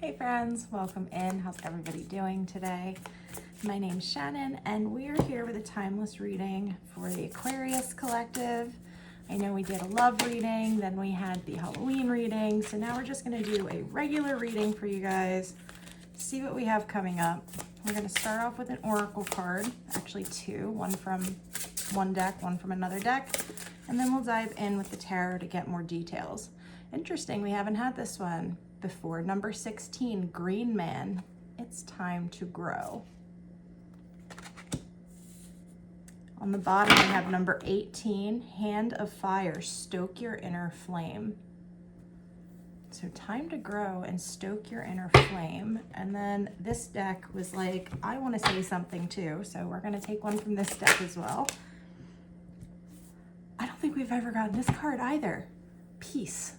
Hey friends, welcome in. How's everybody doing today? My name's Shannon and we're here with a timeless reading for the Aquarius collective. I know we did a love reading, then we had the Halloween reading, so now we're just going to do a regular reading for you guys, see what we have coming up. We're going to start off with an oracle card, actually two, one from one deck, one from another deck, and then we'll dive in with the tarot to get more details. Interesting, we haven't had this one before. Number 16, Green Man, it's time to grow. On the bottom, we have number 18, Hand of Fire, stoke your inner flame. So time to grow and stoke your inner flame. And then this deck was like, I want to say something too. So we're going to take one from this deck as well. I don't think we've ever gotten this card either. Peace.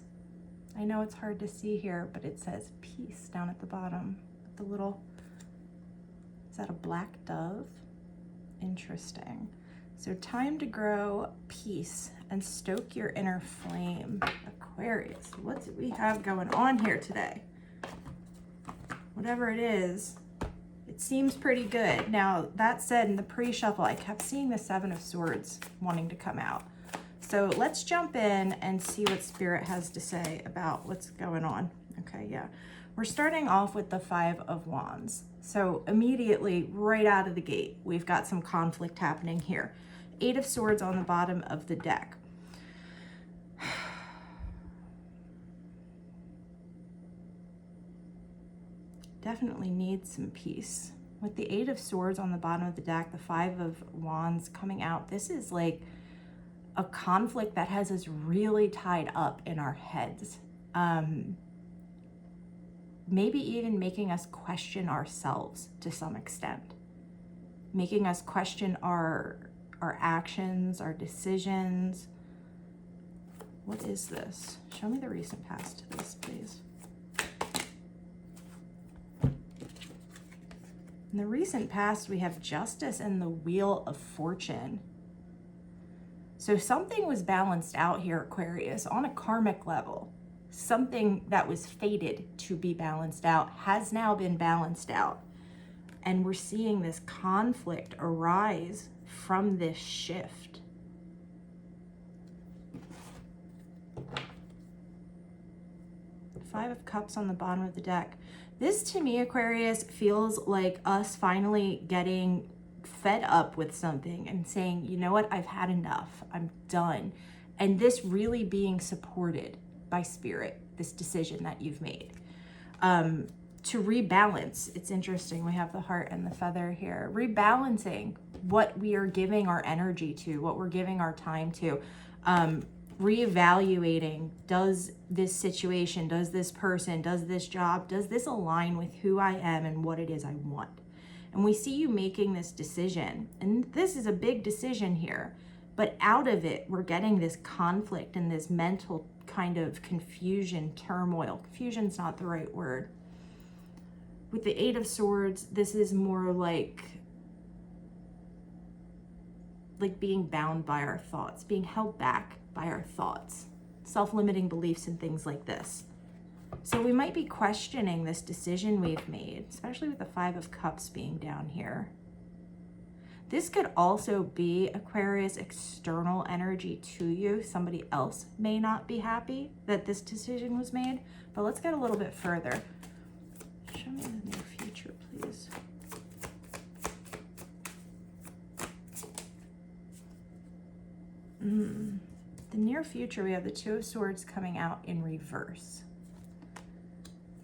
I know it's hard to see here, but it says peace down at the bottom. The little, is that a black dove? Interesting. So time to grow, peace, and stoke your inner flame. Aquarius, what do we have going on here today? Whatever it is, it seems pretty good. Now, that said, in the pre-shuffle, I kept seeing the Seven of Swords wanting to come out. So let's jump in and see what Spirit has to say about what's going on. Okay, yeah. We're starting off with the Five of Wands. So immediately, right out of the gate, we've got some conflict happening here. Eight of Swords on the bottom of the deck. Definitely needs some peace. With the Eight of Swords on the bottom of the deck, the Five of Wands coming out, this is like a conflict that has us really tied up in our heads. Maybe even making us question ourselves to some extent. Making us question our actions, our decisions. What is this? Show me the recent past to this, please. In the recent past, we have Justice and the Wheel of Fortune. So something was balanced out here, Aquarius, on a karmic level. Something that was fated to be balanced out has now been balanced out. And we're seeing this conflict arise from this shift. Five of Cups on the bottom of the deck. This, to me, Aquarius, feels like us finally getting fed up with something and saying, you know what, I've had enough, I'm done. And this really being supported by Spirit, this decision that you've made. To rebalance, it's interesting, we have the Heart and the Feather here. Rebalancing what we are giving our energy to, what we're giving our time to. Reevaluating, does this situation, does this person, does this job, does this align with who I am and what it is I want? And we see you making this decision, and this is a big decision here, but out of it, we're getting this conflict and this mental kind of confusion, turmoil. Confusion's not the right word. With the Eight of Swords, this is more like being bound by our thoughts, being held back by our thoughts, self-limiting beliefs and things like this. So we might be questioning this decision we've made, especially with the Five of Cups being down here. This could also be, Aquarius, external energy to you. Somebody else may not be happy that this decision was made, but let's get a little bit further. Show me the near future, please. The near future, we have the Two of Swords coming out in reverse.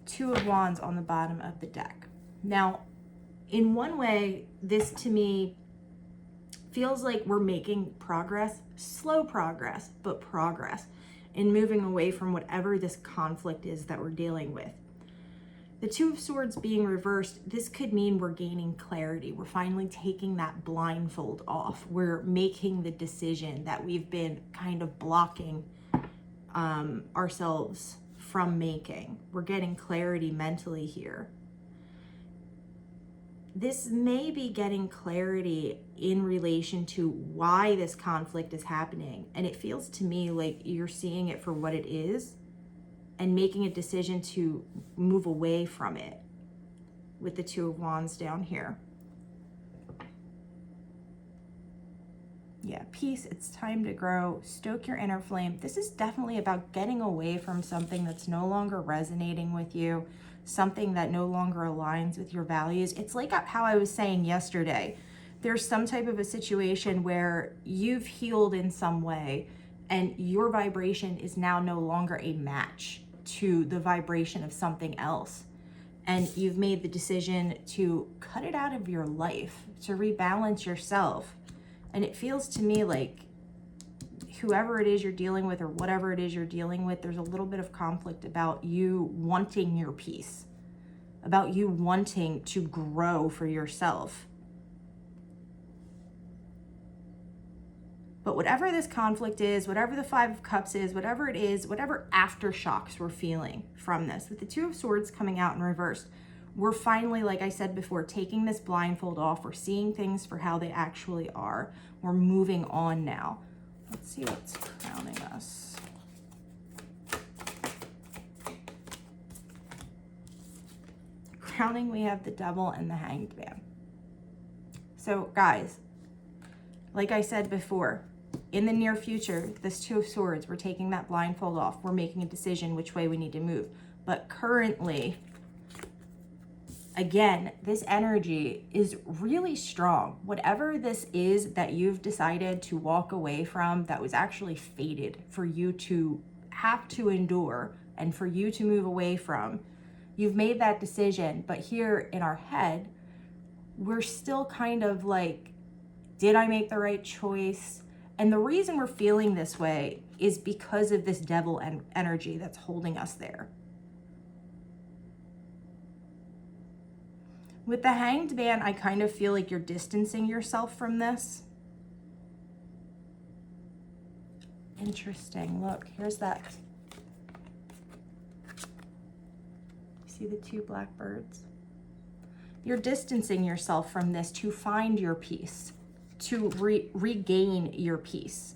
Two of Wands on the bottom of the deck. Now, in one way, this to me feels like we're making progress, slow progress, but progress in moving away from whatever this conflict is that we're dealing with. The Two of Swords being reversed, this could mean we're gaining clarity. We're finally taking that blindfold off. We're making the decision that we've been kind of blocking ourselves from making. We're getting clarity mentally here. This may be getting clarity in relation to why this conflict is happening. And it feels to me like you're seeing it for what it is and making a decision to move away from it with the Two of Wands down here. Yeah, peace, it's time to grow, stoke your inner flame. This is definitely about getting away from something that's no longer resonating with you, something that no longer aligns with your values. It's like how I was saying yesterday. There's some type of a situation where you've healed in some way and your vibration is now no longer a match to the vibration of something else. And you've made the decision to cut it out of your life, to rebalance yourself. And it feels to me like whoever it is you're dealing with or whatever it is you're dealing with, there's a little bit of conflict about you wanting your peace, about you wanting to grow for yourself. But whatever this conflict is, whatever the Five of Cups is, whatever it is, whatever aftershocks we're feeling from this, with the Two of Swords coming out in reverse, we're finally, like I said before, taking this blindfold off. We're seeing things for how they actually are. We're moving on now. Let's see what's crowning us. Crowning, we have the Devil and the Hanged Man. So guys, like I said before, in the near future, this Two of Swords, we're taking that blindfold off. We're making a decision which way we need to move. But currently, again, this energy is really strong. Whatever this is that you've decided to walk away from that was actually fated for you to have to endure and for you to move away from, you've made that decision. But here in our head, we're still kind of like, did I make the right choice? And the reason we're feeling this way is because of this Devil energy that's holding us there. With the Hanged Man, I kind of feel like you're distancing yourself from this. Interesting. Look, here's that. See the two blackbirds? You're distancing yourself from this to find your peace, to regain your peace.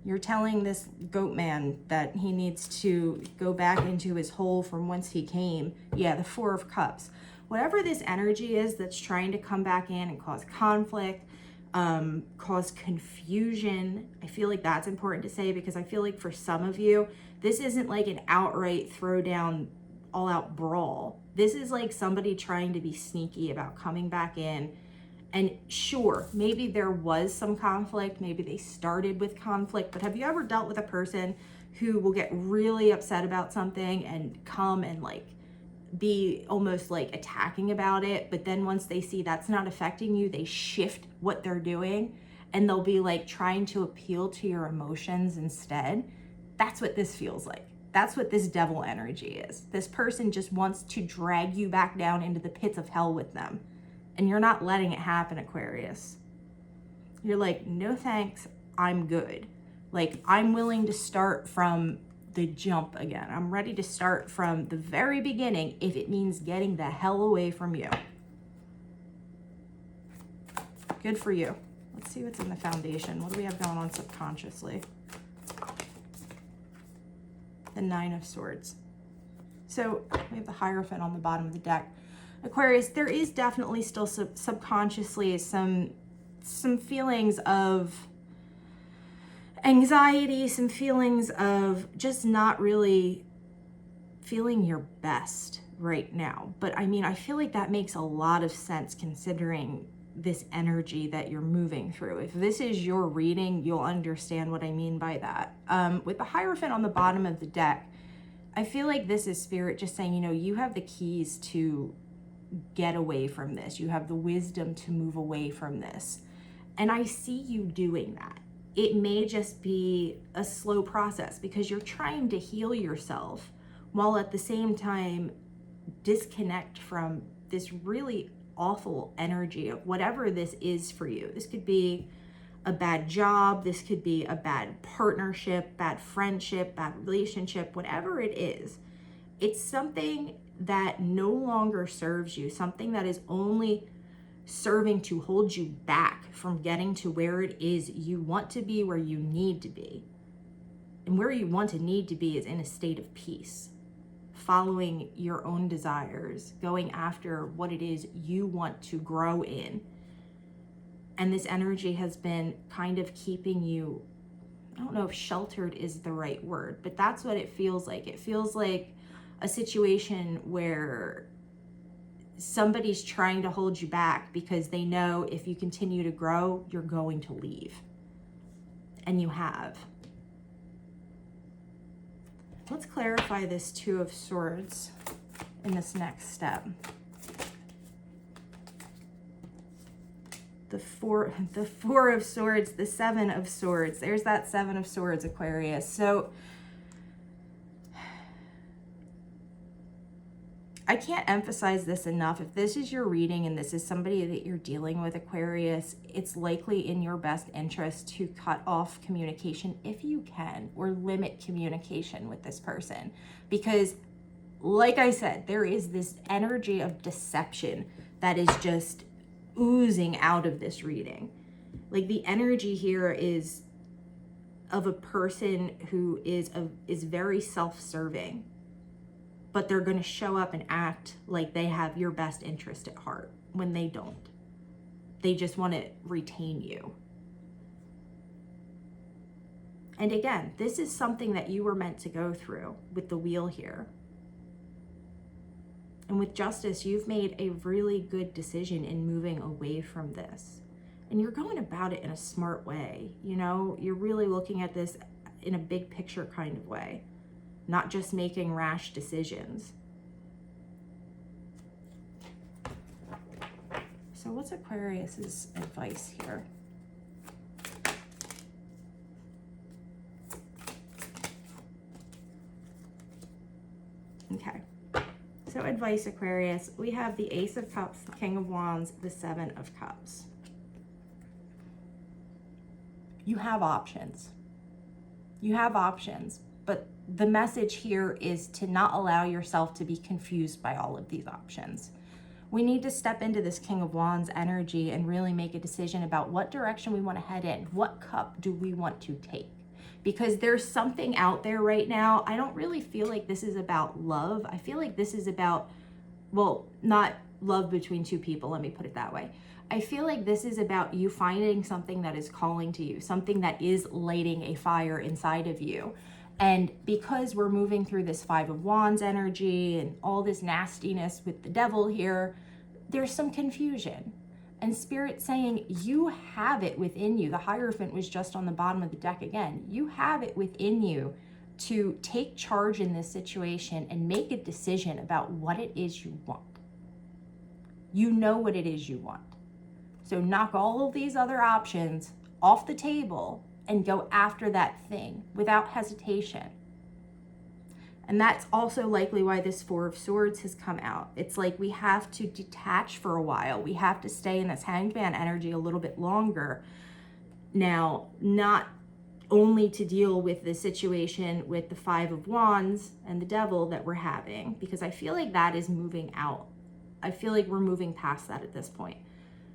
You're telling this goat man that he needs to go back into his hole from whence he came. Yeah, the Four of Cups. Whatever this energy is that's trying to come back in and cause conflict, cause confusion, I feel like that's important to say, because I feel like for some of you, this isn't like an outright throwdown, all-out brawl. This is like somebody trying to be sneaky about coming back in. And sure, maybe there was some conflict, maybe they started with conflict, but have you ever dealt with a person who will get really upset about something and come and like be almost like attacking about it, but then once they see that's not affecting you, they shift what they're doing and they'll be like trying to appeal to your emotions instead? That's what this feels like. That's what this Devil energy is. This person just wants to drag you back down into the pits of hell with them. And you're not letting it happen, Aquarius. You're like, no thanks, I'm good. Like, I'm willing to start from the jump again. I'm ready to start from the very beginning if it means getting the hell away from you. Good for you. Let's see what's in the foundation. What do we have going on subconsciously? The Nine of Swords. So we have the Hierophant on the bottom of the deck. Aquarius, there is definitely still subconsciously some feelings of anxiety, some feelings of just not really feeling your best right now. But I mean, I feel like that makes a lot of sense considering this energy that you're moving through. If this is your reading, you'll understand what I mean by that. With the Hierophant on the bottom of the deck, I feel like this is Spirit just saying, you know, you have the keys to get away from this. You have the wisdom to move away from this. And I see you doing that. It may just be a slow process because you're trying to heal yourself while at the same time disconnect from this really awful energy of whatever this is for you. This could be a bad job. This could be a bad partnership, bad friendship, bad relationship, whatever it is. It's something that no longer serves you, something that is only serving to hold you back from getting to where it is you want to be, where you need to be. and where you want to need to be is in a state of peace, following your own desires, going after what it is you want to grow in. And this energy has been kind of keeping you, I don't know if sheltered is the right word, but that's what it feels like. It feels like a situation where somebody's trying to hold you back because they know if you continue to grow, you're going to leave. And you have. Let's clarify this Two of Swords in this next step. The four of Swords, the Seven of Swords. There's that Seven of Swords, Aquarius. So I can't emphasize this enough. If this is your reading and this is somebody that you're dealing with, Aquarius, it's likely in your best interest to cut off communication if you can, or limit communication with this person. Because, like I said, there is this energy of deception that is just oozing out of this reading. Like, the energy here is of a person who is very self-serving, but they're going to show up and act like they have your best interest at heart when they don't. They just want to retain you. And again, this is something that you were meant to go through with the Wheel here. And with Justice, you've made a really good decision in moving away from this. And you're going about it in a smart way. You know, you're really looking at this in a big picture kind of way, not just making rash decisions. So what's Aquarius's advice here? Okay. So advice, Aquarius, we have the Ace of Cups, the King of Wands, the Seven of Cups. You have options. You have options, but the message here is to not allow yourself to be confused by all of these options. We need to step into this King of Wands energy and really make a decision about what direction we want to head in. What cup do we want to take? Because there's something out there right now. I don't really feel like this is about love. I feel like this is about, well, not love between two people, let me put it that way. I feel like this is about you finding something that is calling to you, something that is lighting a fire inside of you. And because we're moving through this Five of Wands energy and all this nastiness with the devil here, there's some confusion. And Spirit saying, you have it within you. The Hierophant was just on the bottom of the deck again. You have it within you to take charge in this situation and make a decision about what it is you want. You know what it is you want. So knock all of these other options off the table and go after that thing without hesitation. And that's also likely why this Four of Swords has come out. It's like we have to detach for a while. We have to stay in this Hanged Man energy a little bit longer. Now, not only to deal with the situation with the Five of Wands and the devil that we're having, because I feel like that is moving out. I feel like we're moving past that at this point.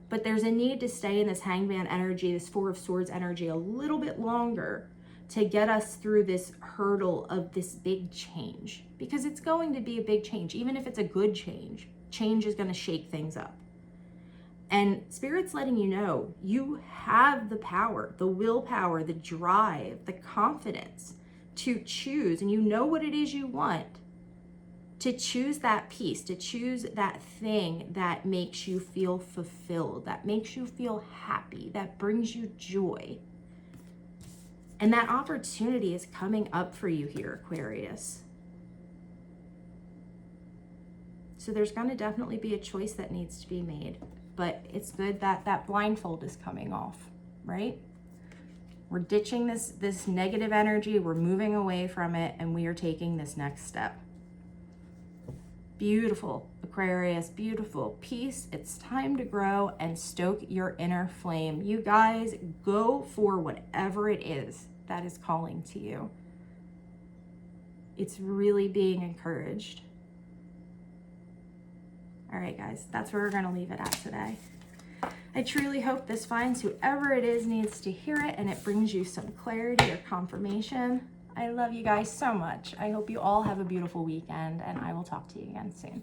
But there's a need to stay in this Hanged Man energy, this Four of Swords energy a little bit longer to get us through this hurdle of this big change. Because it's going to be a big change. Even if it's a good change, change is going to shake things up. And Spirit's letting you know you have the power, the willpower, the drive, the confidence to choose, and you know what it is you want, to choose that peace, to choose that thing that makes you feel fulfilled, that makes you feel happy, that brings you joy. And that opportunity is coming up for you here, Aquarius. So there's going to definitely be a choice that needs to be made. But it's good that that blindfold is coming off, right? We're ditching this negative energy. We're moving away from it, and we are taking this next step. Beautiful, Aquarius, beautiful. Peace, it's time to grow and stoke your inner flame. You guys, go for whatever it is that is calling to you. It's really being encouraged. All right, guys, that's where we're going to leave it at today. I truly hope this finds whoever it is needs to hear it and it brings you some clarity or confirmation. I love you guys so much. I hope you all have a beautiful weekend, and I will talk to you again soon.